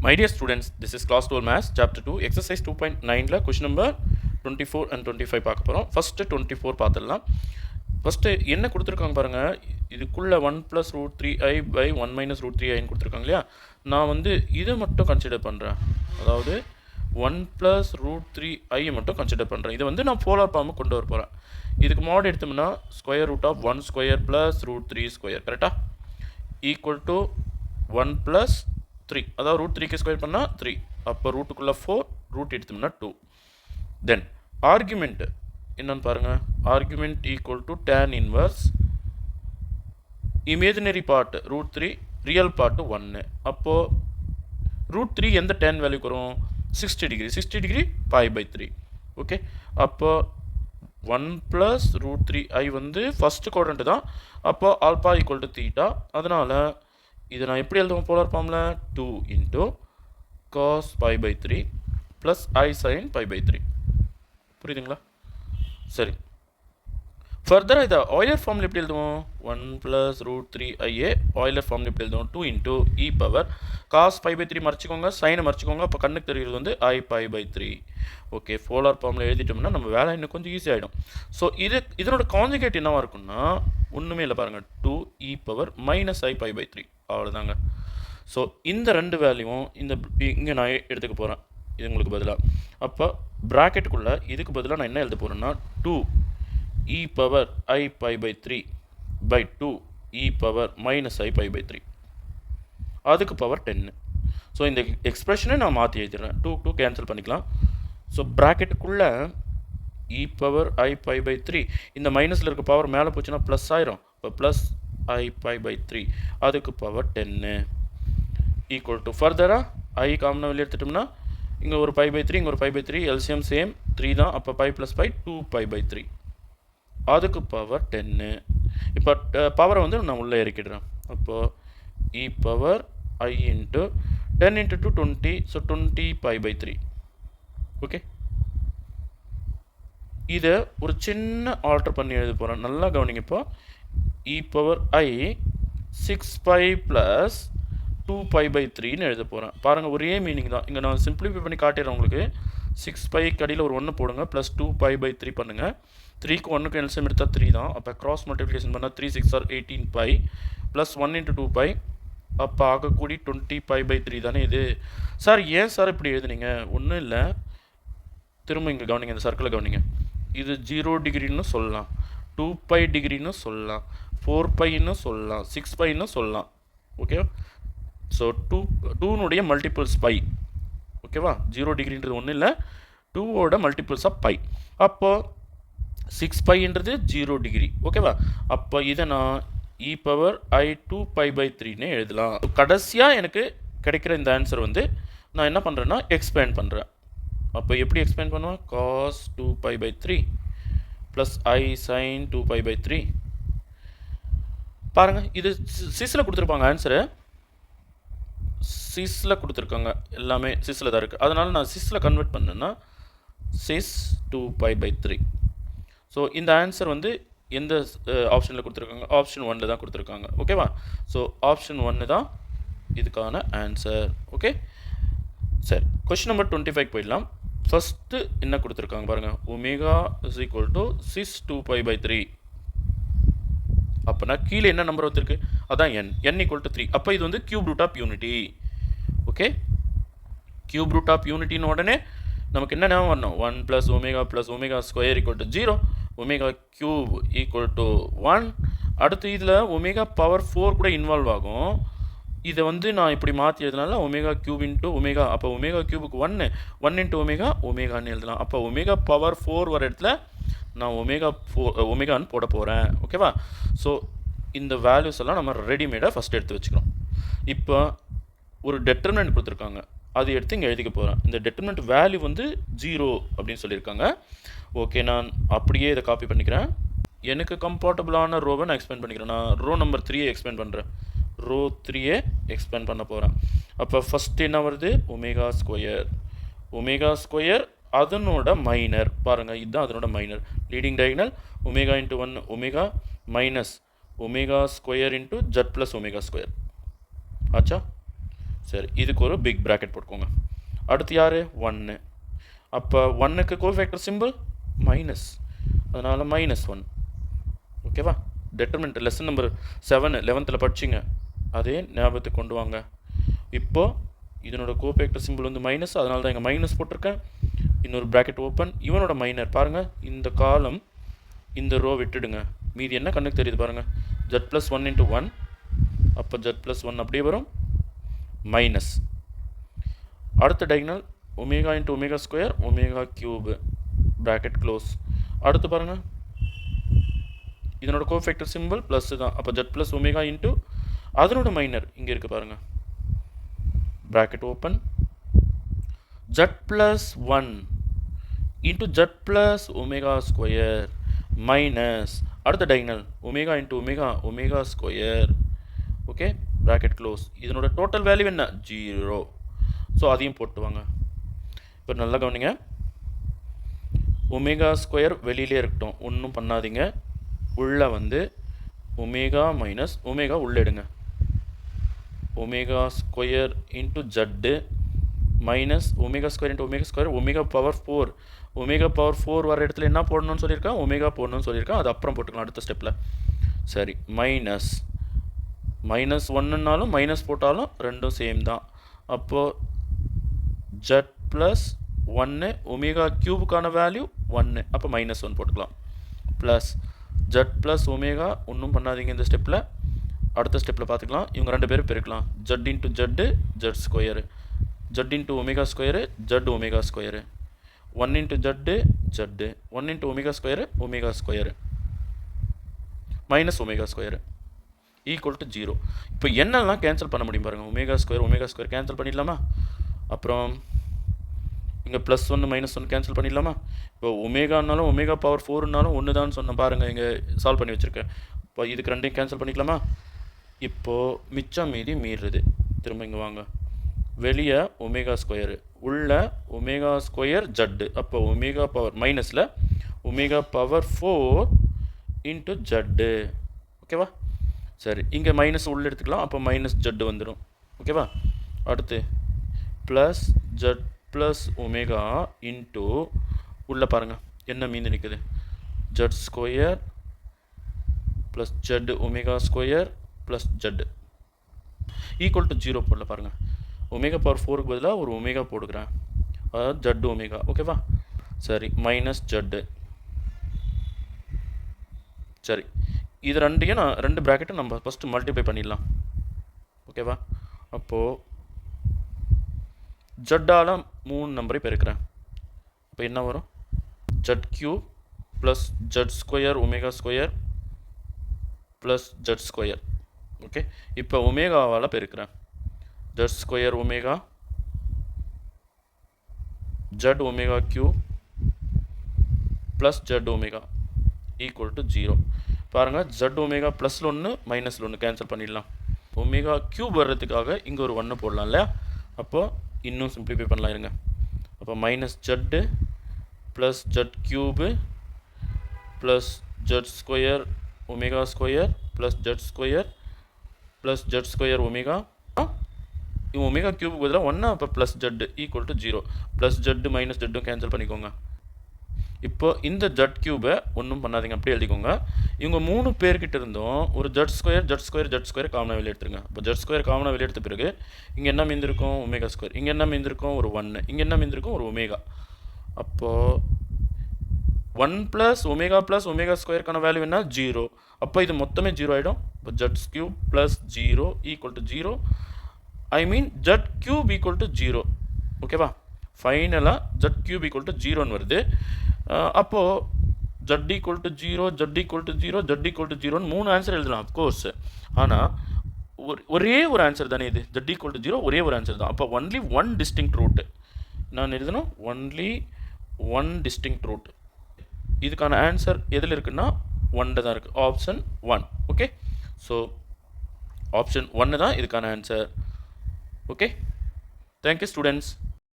My dear students, this is class 12 maths chapter 2 exercise 2.9 la question number 24 and 25 பார்க்க போறோம். First 24 பார்த்துடலாம். First என்ன கொடுத்துருக்காங்க பாருங்க, இதுக்குள்ள 1 plus root 3i by 1 minus root 3i ன்னு கொடுத்துருக்காங்க இல்லையா. நான் வந்து இதை மட்டும் கன்சிடர் பண்ணுறேன், அதாவது 1 plus root 3i மட்டும் கன்சிடர் பண்ணுறேன். இதை வந்து நான் போலார் ஃபார்முக்கு கொண்டு வர போகிறேன். இதுக்கு மாட் எடுத்தோம்னா square root of 1 square plus root 3 square கரெக்டாக ஈக்குவல் டு 1 ப்ளஸ் 3, அதாவது ரூட் 3க்கு ஸ்கொயர் பண்ணால் 3, அப்போ ரூட்டுக்குள்ளே 4, ரூட் எடுத்தோம்னா 2. தென் ஆர்குமெண்ட் என்னன்னு பாருங்கள், argument equal to tan inverse imaginary part root 3, real part 1. அப்போது ரூட் 3 எந்த tan வேல்யூக்கு வரும், 60 டிகிரி, 60 டிகிரி π/3. ஓகே, அப்போ 1 ப்ளஸ் ரூட் 3i வந்து ஃபஸ்ட்டு குவாட்ரண்ட் தான். அப்போ ஆல்பா ஈக்குவல் டு தீட்டா. அதனால் இதை நான் எப்படி எழுதுவோம் போலார் ஃபார்மில், 2 இன்ட்டு காஸ் π/3 ப்ளஸ் ஐ சைன் π/3. புரியுதுங்களா? சரி, ஃபர்தராக இதை ஆயிலர் ஃபார்மில் எப்படி எழுதுவோம், 1 ப்ளஸ் ரூட் 3ia ஆயிலர் ஃபார்மில் எப்படி எழுதுவோம், 2 இன்ட்டு இ பவர் காஸ் π/3 மறைச்சிக்கோங்க, சைனை மறைச்சிக்கோங்க, அப்போ கண்ணுக்கு தெரிகிறது வந்து i π/3. ஓகே, போலார் ஃபார்மில் எழுதிட்டோம்னா நம்ம வேலை இன்னும் கொஞ்சம் ஈஸி ஆகிடும். ஸோ இதனோட கான்ஜுகேட் என்னவாக இருக்குன்னா ஒன்றுமே இல்லை பாருங்கள், 2 இ பவர் மைனஸ் i π/3, அவ்வளோதாங்க. ஸோ இந்த ரெண்டு வேல்யூவும் இங்கே நான் எடுத்துக்க போகிறேன் இது உங்களுக்கு பதிலாக. அப்போ ப்ராக்கெட்டுக்குள்ளே இதுக்கு பதிலாக நான் என்ன எழுத போகிறேன்னா 2 e power i π/3 by 2 e power minus i π/3 அதுக்கு பவர் 10. ஸோ இந்த எக்ஸ்பிரஷனை நான் மாற்றி எழுதிடுறேன், 2 கேன்சல் பண்ணிக்கலாம். ஸோ ப்ராக்கெட்டுக்குள்ளே e பவர் i π/3, இந்த மைனஸில் இருக்க பவர் மேலே போச்சுன்னா ப்ளஸ் ஆயிரும், இப்போ ப்ளஸ் i π/3 அதுக்கு பவர் 10 ஈக்குவல் டு ஃபர்தராக i காமனாக வெளியே எடுத்துட்டோம்னா இங்கே ஒரு π/3 இங்கே ஒரு π/3, எல்சிஎம் சேம் 3 தான். அப்போ π + π 2π/3 அதுக்கு பவர் 10. இப்போ பவரை வந்து நான் உள்ளே இறக்கிடுறேன். அப்போது e power i into 10 into 2 20, so 20 π/3. Okay, இதை ஒரு சின்ன ஆல்டர் பண்ணி எழுத போகிறேன், நல்லா கவனிங்க. இப்போ இ பவர் i 6π ப்ளஸ் 2π/3ன்னு எழுத போகிறேன். பாருங்கள், ஒரே மீனிங் தான். இங்கே நான் சிம்பிளிஃபை பண்ணி காட்டிடுறேன் உங்களுக்கு. 6π அடியில் ஒரு 1 போடுங்க, ப்ளஸ் 2π/3 பண்ணுங்கள். 3க்கு 1க்கு எல்சிஎம் எடுத்தால் 3 தான். அப்போ கிராஸ் மல்டிப்ளிகேஷன் பண்ணால் 3 6 ஆர் 18π ப்ளஸ் 1 இன்ட்டு 2π, அப்போ ஆகக்கூடி 20 π/3 தானே இது. சார் ஏன் சார் இப்படி எழுதுனீங்க, ஒன்றும் இல்லை, திரும்ப இங்கே கவனிங்க, இந்த சர்க்கிளை கவனிங்க. இது 0 டிகிரின்னு சொல்லலாம், 2π டிகிரின்னு சொல்லலாம், 4πன்னு சொல்லலாம், 6πன்னு சொல்லலாம். ஓகேவா? ஸோ 2னுடைய மல்டிபிள்ஸ் பை. ஓகேவா? 0 டிகிரின்றது ஒன்றும் இல்லை, 2ஓட மல்டிபிள்ஸ் ஆஃப் பை. அப்போது 6πன்றது 0 டிகிரி. ஓகேவா? அப்போ இதை நான் இ பவர் i 2π/3ன்னு எழுதலாம். கடைசியாக எனக்கு கிடைக்கிற இந்த ஆன்சர் வந்து நான் என்ன பண்ணுறேன்னா எக்ஸ்பேண்ட் பண்ணுறேன். அப்போ எப்படி எக்ஸ்பேண்ட் பண்ணுவேன், cos 2π/3 ப்ளஸ் i sin 2π/3. பாருங்கள், இது சிஸில் கொடுத்துருப்பாங்க ஆன்சரு, சிஸில் கொடுத்துருக்காங்க, எல்லாமே சிஸில் தான் இருக்குது. அதனால் நான் சிஸில் கன்வெர்ட் பண்ணேன்னா சிஸ் 2π/3. ஸோ இந்த ஆன்சர் வந்து எந்த ஆப்ஷனில் கொடுத்துருக்காங்க, ஆப்ஷன் 1ல் தான் கொடுத்துருக்காங்க. ஓகேவா? ஸோ ஆப்ஷன் 1 தான் இதுக்கான ஆன்சர். ஓகே, சரி, கொஸ்டின் நம்பர் 25 போயிடலாம். ஃபஸ்ட்டு என்ன கொடுத்துருக்காங்க பாருங்கள், omega is equal to cis 2π/3. அப்போனா கீழே என்ன நம்பர் வந்துருக்கு, அதான் n ஈக்குவல் டு 3. அப்போ இது வந்து cube root of unity. Okay, cube root of யூனிட்டின்னு உடனே நமக்கு என்ன ஞாபகம் வரணும், 1 plus omega plus omega square equal to 0, omega cube equal to 1. அடுத்து இதில் ஒமேகா பவர் 4 கூட இன்வால்வ் ஆகும். இதை வந்து நான் இப்படி மாற்றி எழுதினால ஒமேகா கியூப் இன்ட்டு ஒமேகா, அப்போ ஒமேகா கியூபுக்கு 1 இன்ட்டு ஒமேகான்னு எழுதலாம். அப்போ ஒமேகா பவர் 4 வர இடத்துல நான் ஒமேகான்னு போட போகிறேன். ஓகேவா? ஸோ இந்த வேல்யூஸ் எல்லாம் நம்ம ரெடிமேடாக ஃபஸ்ட் எடுத்து வச்சுக்கிறோம். இப்போ ஒரு டெட்டர்மினன்ட் கொடுத்துருக்காங்க, அது எடுத்து இங்கே எழுதிக்க போகிறேன். இந்த டெட்டர்மினன்ட் வேல்யூ வந்து 0 அப்படின்னு சொல்லியிருக்காங்க. ஓகே, நான் அப்படியே இதை காப்பி பண்ணிக்கிறேன். எனக்கு கம்ஃபர்டபுளான ரோவை நான் எக்ஸ்பேண்ட் பண்ணிக்கிறேன். நான் ரோ நம்பர் 3 எக்ஸ்பேண்ட் பண்ணுறேன், ரோ 3 எக்ஸ்பேண்ட் பண்ண போகிறேன். அப்போ ஃபஸ்ட்டு என்ன வருது, ஒமேகா ஸ்கொயர் அதனோட மைனர். பாருங்கள், இதுதான் அதனோட minor. Leading diagonal omega into 1 omega minus omega square into z plus omega square ஆச்சா. சரி, இதுக்கு ஒரு பிக் ப்ராக்கெட் போட்டுக்கோங்க. அடுத்து யார்? 1. அப்போ 1க்கு கோஃபேக்டர் சிம்பிள் மைனஸ், அதனால் -1. ஓகேவா? டெட்டர்மெண்ட் லெசன் நம்பர் 7 11th படிச்சிங்க, அதே ஞாபகத்துக்கு கொண்டு வாங்க. இப்போது இதனோட கோஃபேக்டர் சிம்பிள் வந்து மைனஸ், அதனால தான் இங்கே மைனஸ் போட்டிருக்கேன். இன்னொரு ப்ராக்கெட் ஓப்பன். இவனோட மைனர் பாருங்கள், இந்த காலம் இந்த ரோ விட்டுடுங்க. மீதி என்ன கண்ணுக்கு தெரியுது பாருங்கள், z+1 × 1. அப்போ z+1 அப்படியே வரும் மைனஸ். அடுத்த diagonal omega × omega square omega cube bracket close. அடுத்து பாருங்கள், இதனோட கோஃபேக்டர் சிம்பிள் ப்ளஸ் தான். அப்போ z+ஒமேகா இன்ட்டு அதனோட மைனர் இங்கே இருக்குது பாருங்கள், ப்ராக்கெட் ஓப்பன். z+1 இன்ட்டு z+ஒமேகா ஸ்கொயர் மைனஸ் அடுத்த diagonal omega × omega omega square. Okay, bracket close. இதனோட டோட்டல் வேல்யூ என்ன? 0. ஸோ அதையும் போட்டுவாங்க. இப்போ நல்லா கவனிங்க, ஒமேகா ஸ்கொயர் வெளியிலே இருக்கட்டும், ஒன்றும் பண்ணாதீங்க. உள்ளே வந்து ஒமேகா மைனஸ் ஒமேகா உள்ளே எடுங்க. Omega square into z minus omega square into omega square omega power 4. Omega power 4 வர இடத்துல என்ன போடணும்னு சொல்லியிருக்கேன்? ஒமேகா போடணும்னு சொல்லியிருக்கேன். அது அப்புறம் போட்டுக்கலாம் அடுத்த ஸ்டெப்பில். சரி, -1னாலும் மைனஸ் போட்டாலும் ரெண்டும் சேம் தான். அப்போது z+1 ஒமேகா கியூபுக்கான வேல்யூ 1, அப்போ -1 போட்டுக்கலாம். ப்ளஸ் z+ஒமேகா ஒன்றும் பண்ணாதீங்க இந்த ஸ்டெப்பில், அடுத்த ஸ்டெப்பில் பார்த்துக்கலாம். இவங்க 2 பேரும் பெருக்கலாம். z × z z square, z × omega square z omega square, 1 × z 1 × omega square omega square minus omega square equal to 0. இப்போ என்னெல்லாம் கேன்சல் பண்ண முடியும் பாருங்கள். ஒமேகா ஸ்கொயர் கேன்சல் பண்ணிடலாமா? அப்புறம் இங்கே +1 -1 கேன்சல் பண்ணிடலாமா? இப்போ ஒமேகானாலும் ஒமேகா பவர் 4னாலும் ஒன்று தான் சொன்ன பாருங்கள், இங்கே சால்வ் பண்ணி வச்சுருக்கேன். இப்போ இதுக்கு ரெண்டையும் கேன்சல் பண்ணிக்கலாமா? இப்போது மிச்சம் மீதி மீறுது. திரும்ப இங்கே வாங்க, வெளியே ஒமேகா ஸ்கொயரு, உள்ள ஒமேகா ஸ்கொயர் ஜட்டு. அப்போ ஒமேகா பவர் மைனஸில் ஒமேகா பவர் 4 இன்ட்டு ஜட்டு. ஓகேவா? சரி, இங்கே மைனஸ் உள்ள எடுத்துக்கலாம். அப்போ மைனஸ் ஜட்டு வந்துடும். ஓகேவா? அடுத்து ப்ளஸ் z+ஒமேகா இன்ட்டு உள்ளே பாருங்கள் என்ன மீந்து நிற்குது, z square plus z omega square plus z equal to 0 போடல பாருங்கள். ஒமேகா பவர் 4க்கு பதிலாக ஒரு ஒமேகா போடுக்கிறேன், அதாவது ஜட்டு ஒமேகா. ஓகேவா? சரி, மைனஸ் ஜட்டு. சரி, இது ரெண்டையும் நான் 2 ப்ராக்கெட்டும் நம்ம ஃபஸ்ட்டு மல்டிப்ளை பண்ணிடலாம். ஓகேவா? அப்போது ஜட்டால் 3 நம்பரை பெருக்கிறேன். இப்போ என்ன வரும்? z³ plus z square omega square plus z square. Okay, இப்போ ஒமேகாவால் பெருக்கிறேன். z square omega z omega cube plus z omega equal to 0. பாருங்கள், z ஒமேகா +1 -1 கேன்சல் பண்ணிடலாம். ஒமேகா கியூப் வர்றதுக்காக இங்கே ஒரு 1 போடலாம் இல்லையா? அப்போது இன்னும் சிம்பிளிஃபை பண்ணலாம் இருங்க. அப்போ -z plus z³ plus z square omega square plus z square plus z square omega. Omega கியூபுக்கு பதிலாக 1, அப்போ plus z equal to 0. Plus z minus ஜட்டும் கேன்சல் பண்ணிக்கோங்க. இப்போ இந்த z³ ஒன்றும் பண்ணாதீங்க, அப்படியே எழுதிக்கோங்க. இவங்க 3 பேர்கிட்ட இருந்தும் ஒரு z ஸ்கொயர் காமனாக வெளியே எடுத்துருங்க. இப்போ z ஸ்கொயர் காமனாக வெளியே எடுத்த பிறகு இங்கே என்ன மீந்திருக்கும்? Omega square. இங்கே என்ன மீந்திருக்கும்? ஒரு 1. இங்கே என்ன மீந்திருக்கும்? ஒரு ஒமேகா. அப்போது 1 + ஒமேகா ஸ்கொயருக்கான வேல்யூ என்ன? 0. அப்போ இது மொத்தமே 0 ஆகிடும். இப்போ z³ + 0 equal to 0. I mean z³ equal to 0. ஓகேவா? ஃபைனலாக z³ ஈக்குவல் டு 0ன்னு வருது. அப்போது z equal to 0, z equal to 0, z equal to 0ன்னு 3 ஆன்சர் எழுதலாம் அஃப்கோர்ஸ். ஆனால் ஒரே ஒரு ஆன்சர் தானே இது, z ஈக்குவல் டு 0 ஒரே ஒரு ஆன்சர் தான். அப்போ ஒன்லி ஒன் டிஸ்டிங்க்ட் ரூட் நான் எழுதணும், ஒன்லி ஒன் டிஸ்டிங்க்ட் ரூட். இதுக்கான ஆன்சர் எதில் இருக்குன்னா 1 தான் இருக்குது, ஆப்ஷன் 1. ஓகே, ஸோ ஆப்ஷன் 1 தான் இதுக்கான ஆன்சர். Okay, thank you students.